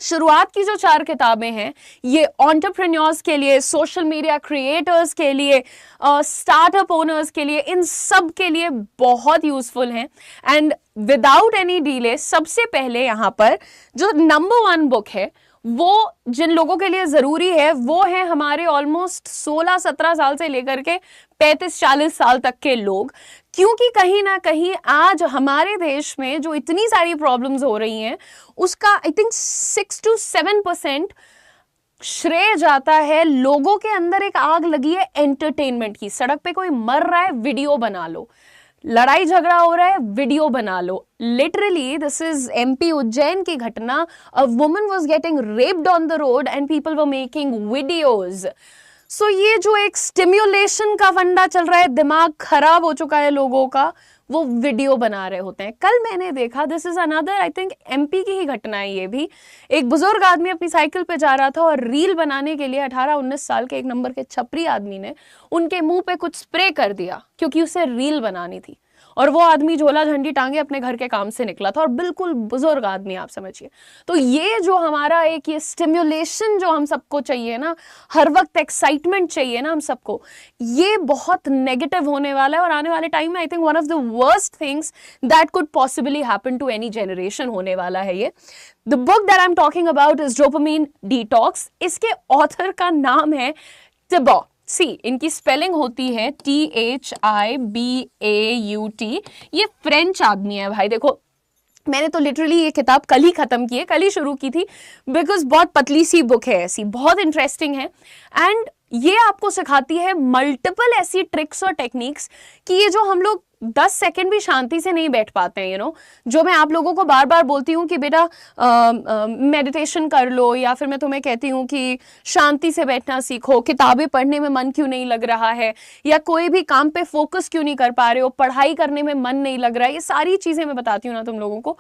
शुरुआत की जो 4 किताबें हैं ये एंटरप्रेन्योर्स के लिए, सोशल मीडिया क्रिएटर्स के लिए, स्टार्टअप ओनर्स के लिए, इन सब के लिए बहुत यूजफुल हैं। एंड विदाउट एनी डिले सबसे पहले यहाँ पर जो नंबर 1 बुक है वो जिन लोगों के लिए जरूरी है वो है हमारे ऑलमोस्ट 16-17 साल से लेकर के 35-40 साल तक के लोग, क्योंकि कहीं ना कहीं आज हमारे देश में जो इतनी सारी प्रॉब्लम्स हो रही हैं उसका आई थिंक 6-7% श्रेय जाता है लोगों के अंदर एक आग लगी है एंटरटेनमेंट की। सड़क पे कोई मर रहा है, वीडियो बना लो, लड़ाई झगड़ा हो रहा है, वीडियो बना लो। Literally this is MP Ujjain की घटना। A woman was getting raped on the road and people were making videos. So ये जो एक स्टिम्युलेशन का फंडा चल रहा है, दिमाग खराब हो चुका है लोगों का, वो वीडियो बना रहे होते हैं। कल मैंने देखा, this is another I think MP की ही घटना है ये भी, एक बुजुर्ग आदमी अपनी साइकिल पे जा रहा था और रील बनाने के लिए 18-19 साल के एक नंबर के छपरी आदमी ने उनके मुंह पे कुछ स्प्रे कर दिया क्योंकि उसे रील बनानी थी, और वो आदमी झोला झंडी टांगे अपने घर के काम से निकला था, और बिल्कुल बुजुर्ग आदमी, आप समझिए। तो ये जो हमारा एक ये स्टिम्युलेशन जो हम सबको चाहिए ना, हर वक्त एक्साइटमेंट चाहिए ना हम सबको, ये बहुत नेगेटिव होने वाला है। और आने वाले टाइम में I think one of the worst things that could possibly happen to any generation होने वाला है ये। The book that I am talking about is dopamine detox. इसके ऑथर का नाम है टिबॉ। इनकी स्पेलिंग होती है THIBAUT। ये फ्रेंच आदमी है भाई। देखो, मैंने तो लिटरली ये किताब कल ही खत्म की है, कल ही शुरू की थी, बिकॉज बहुत पतली सी बुक है, ऐसी बहुत इंटरेस्टिंग है। एंड ये आपको सिखाती है मल्टीपल ऐसी ट्रिक्स और टेक्निक्स कि ये जो हम लोग 10 सेकंड भी शांति से नहीं बैठ पाते हैं, जो मैं आप लोगों को बार बार बोलती हूँ कि बेटा मेडिटेशन कर लो, या फिर मैं तुम्हें कहती हूँ कि शांति से बैठना सीखो, किताबें पढ़ने में मन क्यों नहीं लग रहा है, या कोई भी काम पे फोकस क्यों नहीं कर पा रहे हो, पढ़ाई करने में मन नहीं लग रहा है, ये सारी चीजें मैं बताती हूँ ना तुम लोगों को,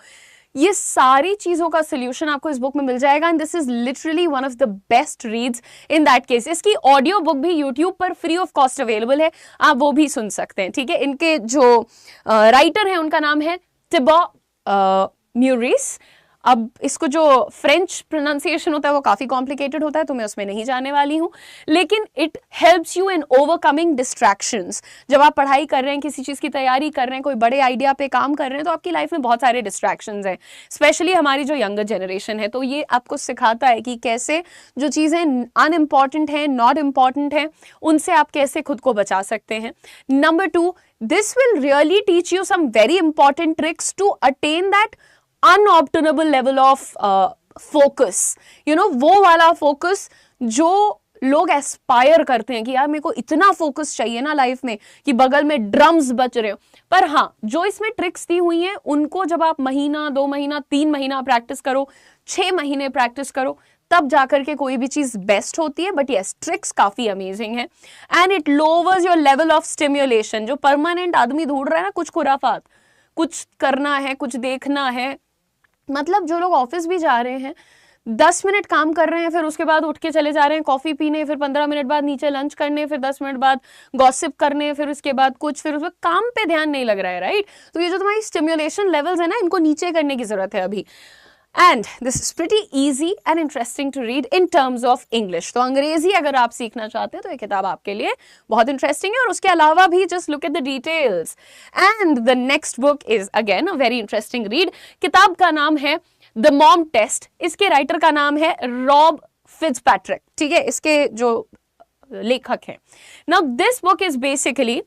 ये सारी चीजों का सोल्यूशन आपको इस बुक में मिल जाएगा। And this is literally one of the best reads in that case. इसकी ऑडियो बुक भी यूट्यूब पर फ्री ऑफ कॉस्ट अवेलेबल है, आप वो भी सुन सकते हैं, ठीक है। इनके जो राइटर हैं उनका नाम है टिबॉ म्यूरिस। अब इसको जो फ्रेंच प्रोनाउंसिएशन होता है वो काफी कॉम्प्लिकेटेड होता है, तो मैं उसमें नहीं जाने वाली हूँ, लेकिन it helps you in overcoming distractions. जब आप पढ़ाई कर रहे हैं, किसी चीज की तैयारी कर रहे हैं, कोई बड़े आइडिया पे काम कर रहे हैं, तो आपकी लाइफ में बहुत सारे डिस्ट्रैक्शंस हैं, स्पेशली हमारी जो यंगर जनरेशन है। तो ये आपको सिखाता है कि कैसे जो चीजें अनइम्पॉर्टेंट हैं, नॉट इम्पॉर्टेंट हैं, उनसे आप कैसे खुद को बचा सकते हैं। Number 2, this will really teach you some very important tricks to attain that unobtainable level of focus, वो वाला फोकस जो लोग एस्पायर करते हैं कि यार मेरे को इतना फोकस चाहिए ना लाइफ में कि बगल में ड्रम्स बज रहे हो। पर हाँ, जो इसमें ट्रिक्स दी हुई हैं उनको जब आप महीना, 2 महीना, 3 महीना प्रैक्टिस करो, 6 महीने प्रैक्टिस करो, तब जाकर के कोई भी चीज बेस्ट होती है। बट यस, ट्रिक्स काफी अमेजिंग है। And it louvers your level of stimulation. जो परमानेंट आदमी ढूंढ रहा है ना कुछ खुराफात, कुछ करना है, कुछ देखना है, मतलब जो लोग ऑफिस भी जा रहे हैं, 10 मिनट काम कर रहे हैं, फिर उसके बाद उठ के चले जा रहे हैं कॉफी पीने, फिर 15 मिनट बाद नीचे लंच करने, फिर 10 मिनट बाद गॉसिप करने, फिर उसके बाद कुछ, फिर उसमें काम पे ध्यान नहीं लग रहा है, राइट। तो ये जो तुम्हारी स्टिम्युलेशन लेवल्स है ना, इनको नीचे करने की जरूरत है अभी। And this is pretty easy and interesting to read in terms of English. तो अंग्रेजी अगर आप सीखना चाहते हैं तो ये किताब आपके लिए बहुत इंटरेस्टिंग है। और उसके अलावा भी just look at the details. And the next book is again a very interesting read. किताब का नाम है द मॉम टेस्ट। इसके राइटर का नाम है रॉब फिट्जपैट्रिक, ठीक है, इसके जो लेखक हैं। Now this book is basically,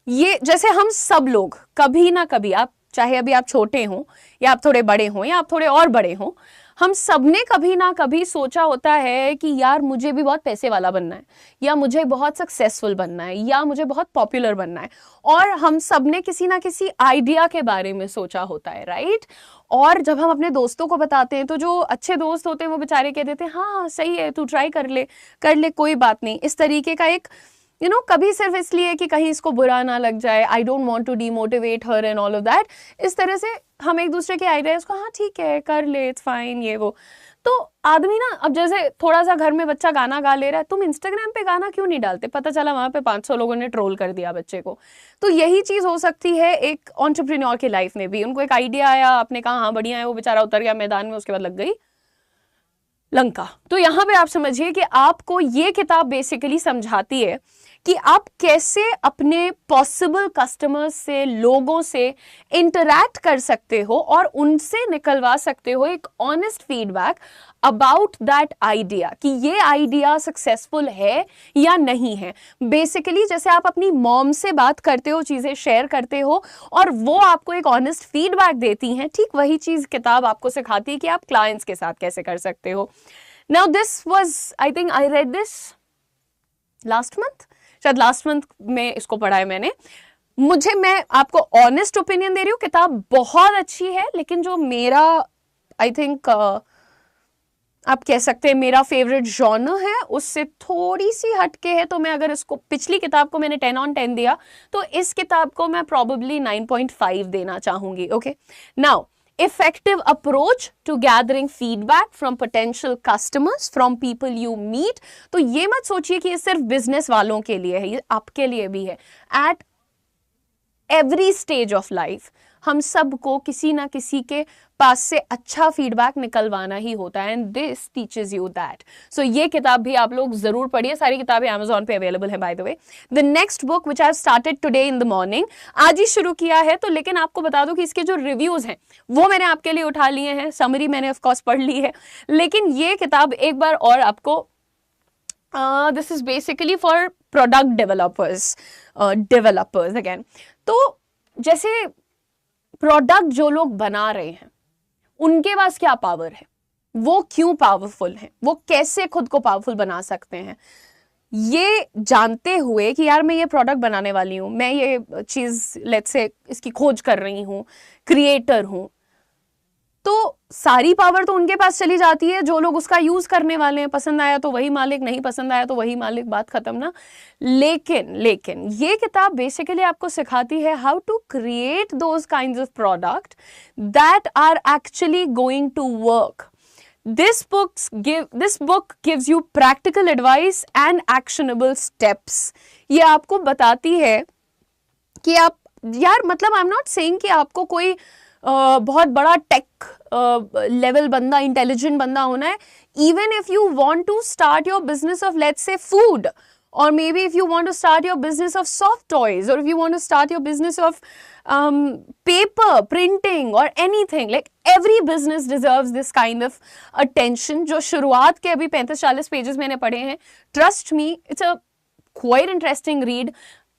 ये जैसे हम सब लोग कभी ना कभी, आप चाहे अभी आप छोटे हों या आप थोड़े बड़े हों या आप थोड़े और बड़े हों, हम सबने कभी ना कभी सोचा होता है कि यार मुझे भी बहुत पैसे वाला बनना है, या मुझे बहुत सक्सेसफुल बनना है, या मुझे बहुत पॉपुलर बनना है। और हम सबने किसी ना किसी आइडिया के बारे में सोचा होता है, राइट। और जब हम अपने दोस्तों को बताते हैं तो जो अच्छे दोस्त होते हैं वो बेचारे कह देते हैं हाँ सही है, तू ट्राई कर ले, कोई बात नहीं। इस तरीके का एक कभी सिर्फ इसलिए कि कहीं इसको बुरा ना लग जाए, I don't want to demotivate her and all of that, इस तरह से हम एक दूसरे के आइडियाज को हाँ ठीक है कर ले, इट्स फाइन, ये वो। तो आदमी ना, अब जैसे थोड़ा सा घर में बच्चा गाना गा ले रहा है, तुम इंस्टाग्राम पे गाना क्यों नहीं डालते, पता चला वहां पे 500 लोगों ने ट्रोल कर दिया बच्चे को। तो यही चीज हो सकती है एक एंटरप्रेन्योर की लाइफ में भी। उनको एक आइडिया आया, आपने कहा हाँ बढ़िया है, वो बेचारा उतर गया मैदान में, उसके बाद लग गई लंका। तो यहां पे आप समझिए कि आपको ये किताब बेसिकली समझाती है कि आप कैसे अपने पॉसिबल कस्टमर्स से, लोगों से इंटरैक्ट कर सकते हो और उनसे निकलवा सकते हो एक honest feedback about that idea, कि ये आइडिया सक्सेसफुल है या नहीं है। बेसिकली जैसे आप अपनी मॉम से बात करते हो, चीजें शेयर करते हो और वो आपको एक ऑनेस्ट फीडबैक देती हैं, ठीक वही चीज किताब आपको सिखाती है कि आप क्लाइंट्स के साथ कैसे कर सकते हो। Now this was, I think I read this last month, शायद लास्ट मंथ में इसको पढ़ा है मैंने। मैं आपको ऑनेस्ट ओपिनियन दे रही हूँ, किताब बहुत अच्छी है, लेकिन जो मेरा आई थिंक आप कह सकते हैं मेरा फेवरेट जॉनर है, उससे थोड़ी सी हटके है। तो मैं अगर इसको, पिछली किताब को मैंने 10 on 10 दिया, तो इस किताब को मैं प्रॉबेबली 9.5 देना चाहूंगी। Okay, now effective approach to gathering feedback from potential customers from people you meet। तो ये मत सोचिए कि ये सिर्फ बिजनेस वालों के लिए है, ये आपके लिए भी है। At every stage of life हम सबको किसी ना किसी के पास से अच्छा फीडबैक निकलवाना ही होता है, and this teaches you that. So ये किताब भी आप लोग जरूर पढ़िए, सारी किताबें Amazon पे अवेलेबल है bye the way. The next book which I started today in the morning, आज ही शुरू किया है, तो लेकिन आपको बता दूं कि इसके जो रिव्यूज हैं वो मैंने आपके लिए उठा लिए हैं, समरी मैंने ऑफकोर्स पढ़ ली है, लेकिन ये किताब एक बार और आपको, this is basically for product developers again. तो जैसे प्रोडक्ट जो लोग बना रहे हैं उनके पास क्या पावर है, वो क्यों पावरफुल है, वो कैसे खुद को पावरफुल बना सकते हैं, ये जानते हुए कि यार मैं ये प्रोडक्ट बनाने वाली हूं, मैं ये चीज लेट्स से इसकी खोज कर रही हूं, क्रिएटर हूं, तो सारी पावर तो उनके पास चली जाती है जो लोग उसका यूज करने वाले हैं। पसंद आया तो वही मालिक, नहीं पसंद आया तो वही मालिक, बात खत्म ना। लेकिन ये किताब बेसिकली आपको सिखाती है how to create those kinds of product that are actually going to work. This book gives you practical advice and actionable steps। ये आपको बताती है कि आप, यार मतलब आई एम नॉट सेइंग कि आपको कोई बहुत बड़ा टेक लेवल बंदा, इंटेलिजेंट बंदा होना है। Even if you want to start your business of let's say food, or maybe if you want to start your business of soft toys, or if you want to start your business of paper printing or anything, like every business deserves this kind of attention। जो शुरुआत के अभी 35-40 pages मैंने पढ़े हैं, trust me it's a quite interesting read।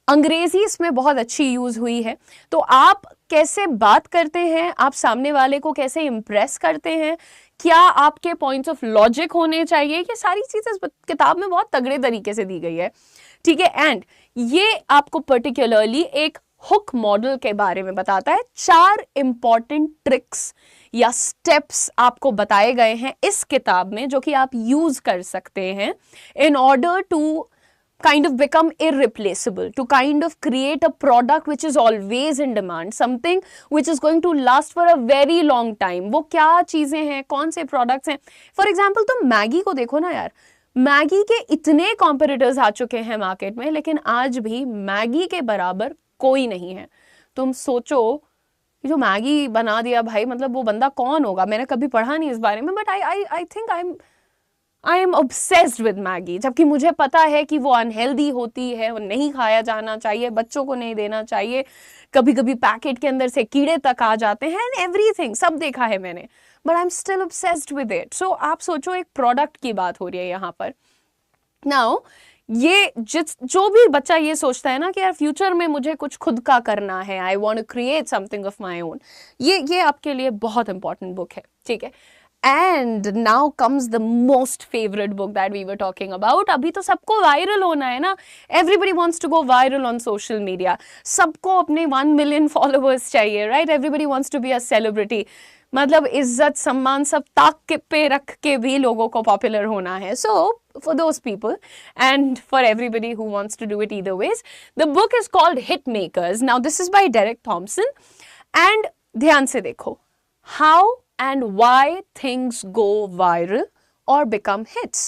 अंग्रेजी इसमें बहुत अच्छी यूज हुई है। तो आप कैसे बात करते हैं, आप सामने वाले को कैसे इम्प्रेस करते हैं, क्या आपके पॉइंट्स ऑफ लॉजिक होने चाहिए, ये सारी चीजें इस किताब में बहुत तगड़े तरीके से दी गई है, ठीक है। एंड ये आपको पर्टिकुलरली एक हुक मॉडल के बारे में बताता है। 4 इंपॉर्टेंट ट्रिक्स या स्टेप्स आपको बताए गए हैं इस किताब में, जो कि आप यूज कर सकते हैं in order to kind of become irreplaceable, to kind of create a product which is always in demand, something which is going to last for a very long time। वो क्या चीजें हैं, कौन से products हैं। फॉर एग्जाम्पल तुम Maggi को देखो ना यार, मैगी के इतने कॉम्पिटिटर्स आ चुके हैं मार्केट में, लेकिन आज भी मैगी के बराबर कोई नहीं है। तुम सोचो कि जो मैगी बना दिया भाई, मतलब वो बंदा कौन होगा, मैंने कभी पढ़ा नहीं इस बारे में, but I think I am obsessed with Maggi, जबकि मुझे पता है कि वो अनहेल्दी होती है, वो नहीं खाया जाना चाहिए, बच्चों को नहीं देना चाहिए, कभी कभी पैकेट के अंदर से कीड़े तक आ जाते हैं, एंड एवरीथिंग सब देखा है मैंने, but I am still obsessed with it। सो आप सोचो एक प्रोडक्ट की बात हो रही है यहाँ पर। नाउ ये जो भी बच्चा ये सोचता है ना कि यार फ्यूचर में मुझे कुछ खुद का करना है, I want to create something of my own, ये आपके लिए बहुत इंपॉर्टेंट बुक है, ठीक है। And now comes the most favorite book that we were talking about। अभी तो सबको वायरल होना है ना, everybody wants to go viral on social media, सबको अपने 1 million followers चाहिए, right? Everybody wants to be a celebrity। मतलब इज्जत सम्मान सब ताक के पे रख के भी लोगों को पॉपुलर होना है। So for those people and for everybody who wants to do it either ways, the book is called Hitmakers। Now this is by Derek Thompson and ध्यान से देखो, how and why things go viral or become hits।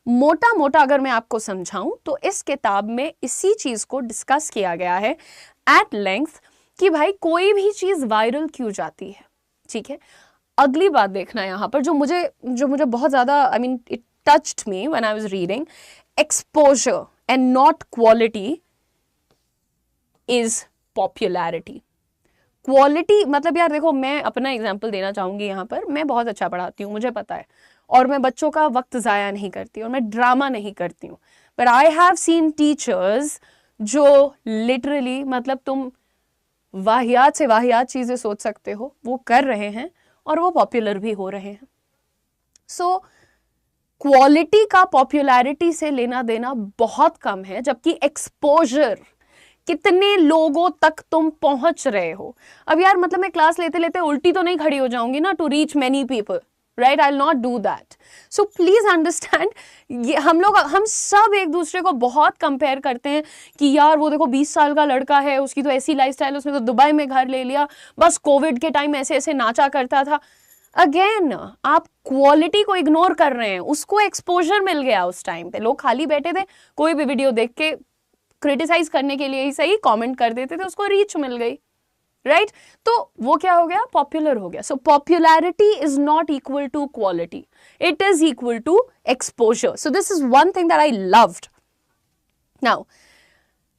मोटा मोटा अगर मैं आपको समझाऊं तो इस किताब में इसी चीज को डिस्कस किया गया है एट लेंथ कि भाई कोई भी चीज वायरल क्यों जाती है, ठीक है। अगली बात देखना यहाँ पर जो मुझे बहुत ज्यादा, I mean it touched me when I was reading, exposure and not quality is popularity. Quality मतलब यार देखो, मैं अपना एग्जांपल देना चाहूंगी यहाँ पर। मैं बहुत अच्छा पढ़ाती हूँ, मुझे पता है, और मैं बच्चों का वक्त ज़ाया नहीं करती और मैं ड्रामा नहीं करती हूँ, but I have seen teachers जो लिटरली मतलब तुम वाहियात से वाहियात चीज़ें सोच सकते हो वो कर रहे हैं और वो पॉपुलर भी हो रहे हैं। सो क्वालिटी का पॉपुलैरिटी से लेना देना बहुत कम है, जबकि एक्सपोजर, कितने लोगों तक तुम पहुंच रहे हो। अब यार मतलब मैं क्लास लेते लेते उल्टी तो नहीं खड़ी हो जाऊंगी ना to reach many people, right? I will not do that. So please understand, ये हम सब एक दूसरे को बहुत कंपेयर करते हैं कि यार वो देखो 20 साल का लड़का है, उसकी तो ऐसी लाइफस्टाइल, उसने तो दुबई में घर ले लिया, बस कोविड के टाइम ऐसे ऐसे नाचा करता था। अगेन आप क्वालिटी को इग्नोर कर रहे हैं। उसको एक्सपोजर मिल गया उस टाइम पे, लोग खाली बैठे थे, कोई भी वीडियो देख के क्रिटिसाइज करने के लिए ही सही कमेंट कर देते थे, उसको रीच मिल गई, राइट? तो वो क्या हो गया? पॉपुलर हो गया। So popularity is not equal to quality, it is equal to exposure. So this is one thing that I loved. Now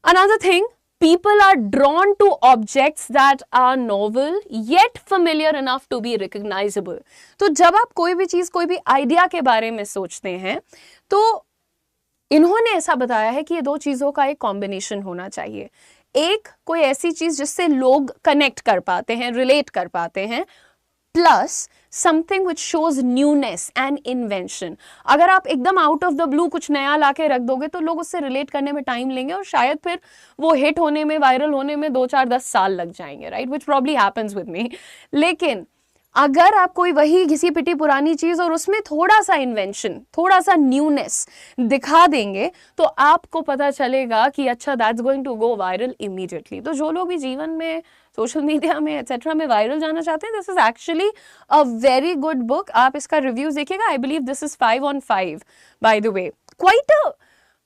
another thing, people are drawn to objects that are novel yet familiar enough to be recognizable. तो जब आप कोई भी चीज, कोई भी idea के बारे में सोचते हैं, तो इन्होंने ऐसा बताया है कि ये दो चीजों का एक कॉम्बिनेशन होना चाहिए। एक, कोई ऐसी चीज जिससे लोग कनेक्ट कर पाते हैं, रिलेट कर पाते हैं, plus something which shows newness and invention. अगर आप एकदम आउट ऑफ द ब्लू कुछ नया लाके रख दोगे तो लोग उससे रिलेट करने में टाइम लेंगे और शायद फिर वो हिट होने में, वायरल होने में 2 4 10 साल लग जाएंगे, right? Which probably happens with me. लेकिन अगर आप कोई वही घिसी पिटी पुरानी चीज और उसमें थोड़ा सा इन्वेंशन, थोड़ा सा न्यूनेस दिखा देंगे, तो आपको पता चलेगा कि अच्छा, that's going to go viral immediately. तो जो लोग भी जीवन में, सोशल मीडिया में एक्सेट्रा में वायरल जाना चाहते हैं, this is actually a very good book. आप इसका रिव्यूज देखिएगा। I believe this is 5 on 5 by the way. Quite a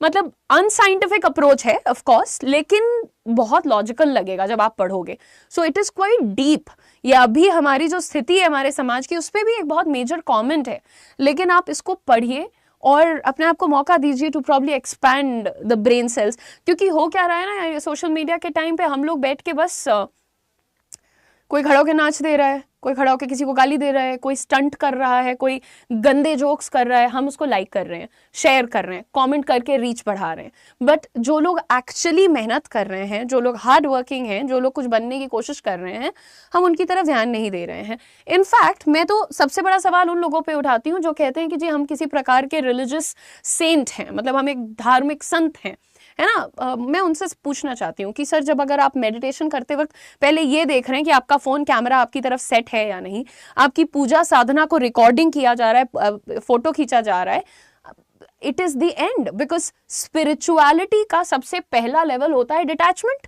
मतलब अनसाइंटिफिक अप्रोच है ऑफ कोर्स, लेकिन बहुत लॉजिकल लगेगा जब आप पढ़ोगे। So it is quite deep. ये अभी हमारी जो स्थिति है हमारे समाज की, उस पर भी एक बहुत मेजर कमेंट है, लेकिन आप इसको पढ़िए और अपने आप को मौका दीजिए to probably expand the brain cells. क्योंकि हो क्या रहा है ना, सोशल मीडिया के टाइम पे हम लोग बैठ के बस कोई खड़ा होकर नाच दे रहा है, कोई खड़ा होकर किसी को गाली दे रहा है, कोई स्टंट कर रहा है, कोई गंदे जोक्स कर रहा है, हम उसको लाइक कर रहे हैं, शेयर कर रहे हैं, कमेंट करके रीच बढ़ा रहे हैं। बट जो लोग एक्चुअली मेहनत कर रहे हैं, जो लोग हार्ड वर्किंग हैं, जो लोग कुछ बनने की कोशिश कर रहे हैं, हम उनकी तरफ ध्यान नहीं दे रहे हैं। इनफैक्ट मैं तो सबसे बड़ा सवाल उन लोगों पर उठाती हूँ जो कहते हैं कि जी हम किसी प्रकार के रिलीजियस सेंट हैं, मतलब हम एक धार्मिक संत हैं, है ना? मैं उनसे पूछना चाहती हूँ कि सर, जब अगर आप मेडिटेशन करते वक्त पहले ये देख रहे हैं कि आपका फोन कैमरा आपकी तरफ सेट है या नहीं, आपकी पूजा साधना को रिकॉर्डिंग किया जा रहा है, फोटो खींचा जा रहा है, it is the end. Because spirituality का सबसे पहला लेवल होता है डिटैचमेंट।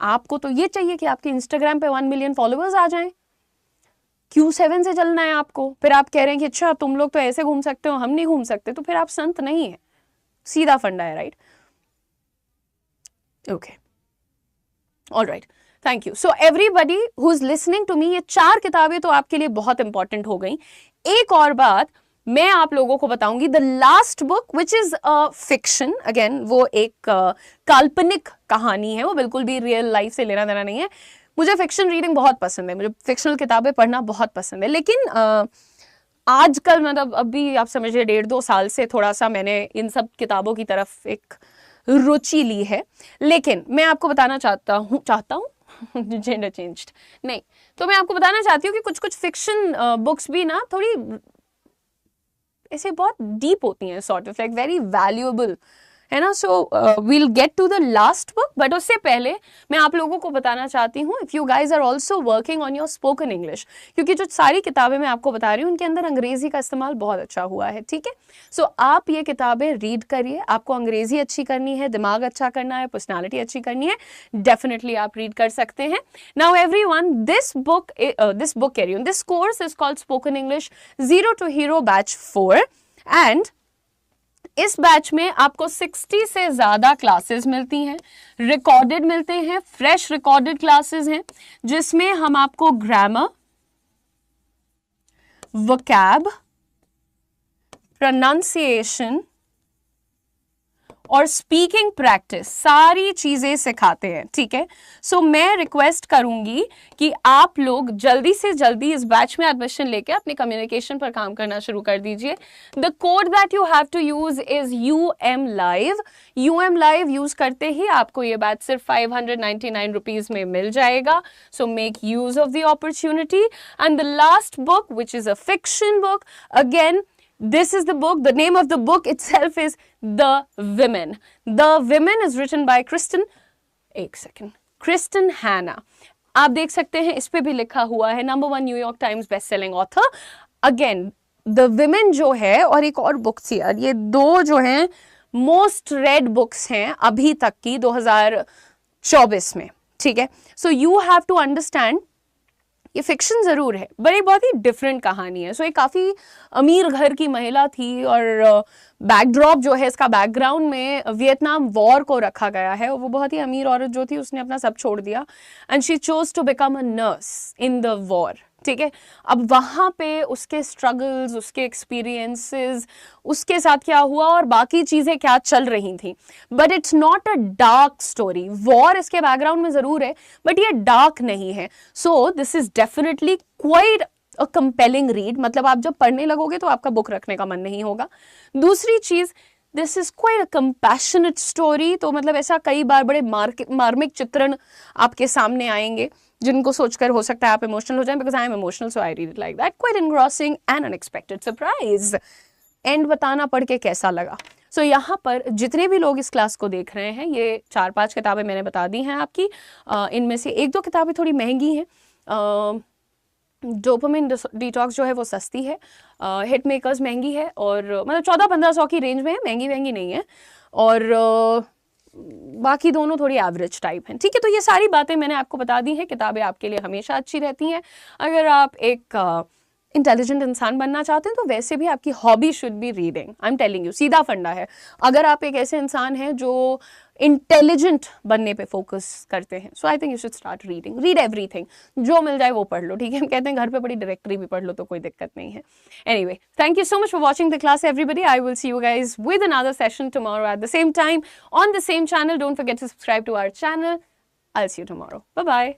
आपको तो ये चाहिए कि आपके इंस्टाग्राम पे 1 मिलियन फॉलोअर्स आ जाएं, Q7 से चलना है आपको, फिर आप कह रहे हैं कि अच्छा तुम लोग तो ऐसे घूम सकते हो, हम नहीं घूम सकते, तो फिर आप संत नहीं है। सीधा फंडा है, right? Okay. All right. Thank you. So everybody who's listening to me, ये 4 किताबें तो आपके लिए बहुत इंपॉर्टेंट हो गई। एक और बात मैं आप लोगों को बताऊंगी, the last book which is fiction, again वो एक काल्पनिक कहानी है, वो बिल्कुल भी रियल लाइफ से लेना देना नहीं है। मुझे फिक्शन रीडिंग बहुत पसंद है, मुझे फिक्शनल किताबें पढ़ना बहुत पसंद है, लेकिन आजकल मतलब अभी आप समझिए 1.5-2 साल से थोड़ा सा मैंने इन सब किताबों की तरफ एक रुचि ली है। लेकिन मैं आपको बताना चाहता हूँ जेंडर चेंज्ड नहीं, तो मैं आपको बताना चाहती हूँ कि कुछ कुछ फिक्शन बुक्स भी ना थोड़ी ऐसे बहुत डीप होती हैं, sort of like very valuable, है ना? So we'll get to the last book, but उससे पहले मैं आप लोगों को बताना चाहती हूँ, if you guys are also working on your spoken English, क्योंकि जो सारी किताबें मैं आपको बता रही हूँ उनके अंदर अंग्रेजी का इस्तेमाल बहुत अच्छा हुआ है, ठीक है? सो आप ये किताबें रीड करिए। आपको अंग्रेजी अच्छी करनी है, दिमाग अच्छा करना है, पर्सनैलिटी अच्छी करनी है, डेफिनेटली आप रीड कर सकते हैं। Now everyone, this course is called spoken English 0 to Hero batch 4, and इस बैच में आपको 60 से ज्यादा क्लासेस मिलती हैं, रिकॉर्डेड मिलते हैं, फ्रेश रिकॉर्डेड क्लासेस हैं, जिसमें हम आपको ग्रामर, vocab, pronunciation और स्पीकिंग प्रैक्टिस, सारी चीजें सिखाते हैं, ठीक है। सो मैं रिक्वेस्ट करूंगी कि आप लोग जल्दी से जल्दी इस बैच में एडमिशन लेके अपनी कम्युनिकेशन पर काम करना शुरू कर दीजिए। The code that you have to use is UM Live। UM Live use करते ही आपको ये बैच सिर्फ 599 रुपीज में मिल जाएगा। So make use of the opportunity. And the last book which is a fiction book, again this is the book, the name of the book itself is The Women. The Women is written by Kristen Hanna. आप देख सकते हैं इस पे भी लिखा हुआ है number 1 New York times best selling author. Again the women जो है, और एक और बुक थी यार, ये दो जो हैं मोस्ट रेड बुक्स हैं अभी तक की 2024 में, ठीक है। So you have to understand ये फिक्शन जरूर है, पर एक बहुत ही डिफरेंट कहानी है। सो एक काफी अमीर घर की महिला थी और बैकड्रॉप जो है इसका बैकग्राउंड में वियतनाम वॉर को रखा गया है। वो बहुत ही अमीर औरत जो थी उसने अपना सब छोड़ दिया and she chose to become a nurse in the war, ठीक है। अब वहां पे उसके स्ट्रगल्स, उसके एक्सपीरियंसेस, उसके साथ क्या हुआ और बाकी चीजें क्या चल रही थी। But it's not a dark story. War इसके बैकग्राउंड में जरूर है बट ये डार्क नहीं है। सो this is definitely quite a compelling read. मतलब आप जब पढ़ने लगोगे तो आपका बुक रखने का मन नहीं होगा। दूसरी चीज, this is quite a compassionate story. तो मतलब ऐसा कई बार बड़े मार्मिक चित्रण आपके सामने आएंगे जिनको सोचकर हो सकता है आप इमोशनल हो जाएं, because I am emotional so I read it like that. Quite engrossing and unexpected surprise. And बताना पढ़ के कैसा लगा। सो यहाँ पर जितने भी लोग इस क्लास को देख रहे हैं, ये 4-5 किताबें मैंने बता दी हैं आपकी। इनमें से 1-2 किताबें थोड़ी महंगी हैं। डोपामिन डिटॉक्स जो है वो सस्ती है, हिट मेकर्स महंगी है, और मतलब 1400-1500 की रेंज में है, महंगी नहीं है। और बाकी दोनों थोड़ी एवरेज टाइप हैं, ठीक है। तो ये सारी बातें मैंने आपको बता दी हैं। किताबें आपके लिए हमेशा अच्छी रहती हैं। अगर आप एक इंटेलिजेंट इंसान बनना चाहते हैं तो वैसे भी आपकी hobby should be reading. I am telling you, सीधा फंडा है। अगर आप एक ऐसे इंसान हैं जो इंटेलिजेंट बनने पे फोकस करते हैं, so I think you should start reading. Read everything, जो मिल जाए वो पढ़ लो, ठीक है। हम कहते हैं घर पे बड़ी डायरेक्टरी भी पढ़ लो तो कोई दिक्कत नहीं है। Anyway, thank you so much for watching the class everybody. I will see you guys with another session tomorrow at the same time on the same channel. Don't forget to subscribe to our channel. I will see you tomorrow. Bye bye.